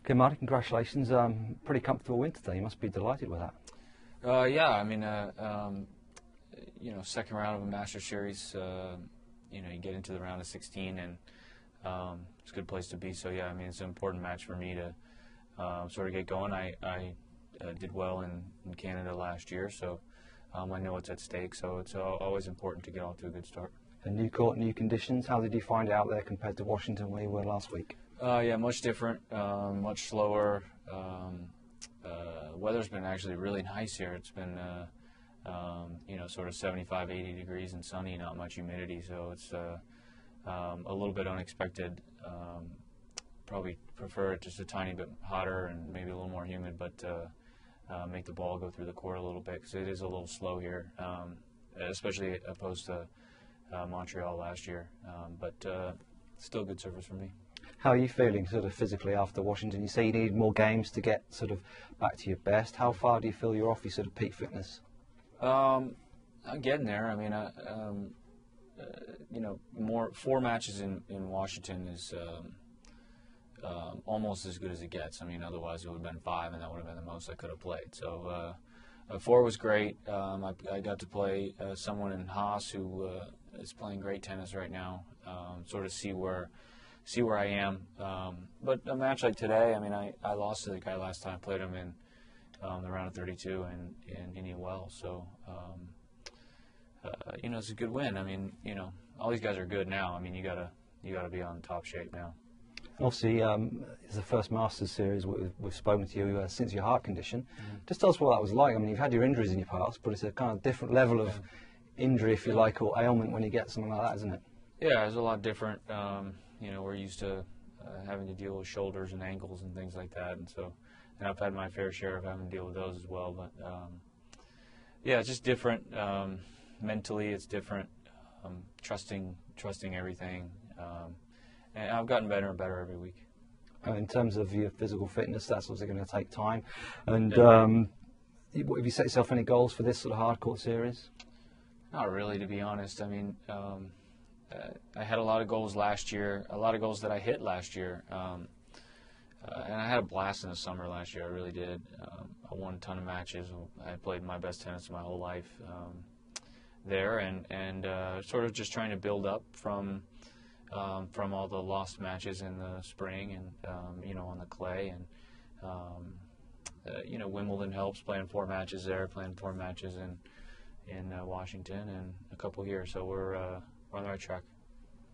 Okay, Marty, congratulations. Pretty comfortable win today. You must be delighted with that. Yeah, I mean, second round of a Master Series, you get into the round of 16, and it's a good place to be. So, yeah, I mean, it's an important match for me to sort of get going. I did well in Canada last year, so I know what's at stake. So it's always important to get off to a good start. A new court, new conditions. How did you find it out there compared to Washington where you were last week? Yeah, much different, much slower. Weather's been actually really nice here. It's been, sort of 75, 80 degrees and sunny, not much humidity. So it's a little bit unexpected. Probably prefer it just a tiny bit hotter and maybe a little more humid, but make the ball go through the court a little bit because it is a little slow here, especially opposed to Montreal last year. But still good service for me. How are you feeling sort of physically after Washington? You say you need more games to get sort of back to your best. How far do you feel you're off your sort of peak fitness? I'm getting there. I mean, 4 matches in Washington is almost as good as it gets. I mean, otherwise it would have been 5, and that would have been the most I could have played. So 4 was great. I got to play someone in Haas who is playing great tennis right now. Sort of see where I am. But a match like today, I mean, I lost to the guy last time I played him in the round of 32 in Indian Wells. So, it's a good win. I mean, all these guys are good now. I mean, you gotta be on top shape now. Obviously, it's the first Masters series we've spoken to you since your heart condition. Mm-hmm. Just tell us what that was like. I mean, you've had your injuries in your past, but it's a kind of different level of injury, if you like, or ailment when you get something like that, isn't it? Yeah, it's a lot different. We're used to having to deal with shoulders and ankles and things like that, and I've had my fair share of having to deal with those as well. But it's just different. Mentally, it's different. Trusting everything, and I've gotten better and better every week. In terms of your physical fitness, that's obviously going to take time. And have you set yourself any goals for this sort of hard court series? Not really, to be honest. I mean. I had a lot of goals last year, a lot of goals that I hit last year, and I had a blast in the summer last year. I really did. I won a ton of matches. I played my best tennis my whole life there, and sort of just trying to build up from all the lost matches in the spring and on the clay, and Wimbledon helps, playing 4 matches there, playing 4 matches in Washington, and a couple here. So we're on the right track.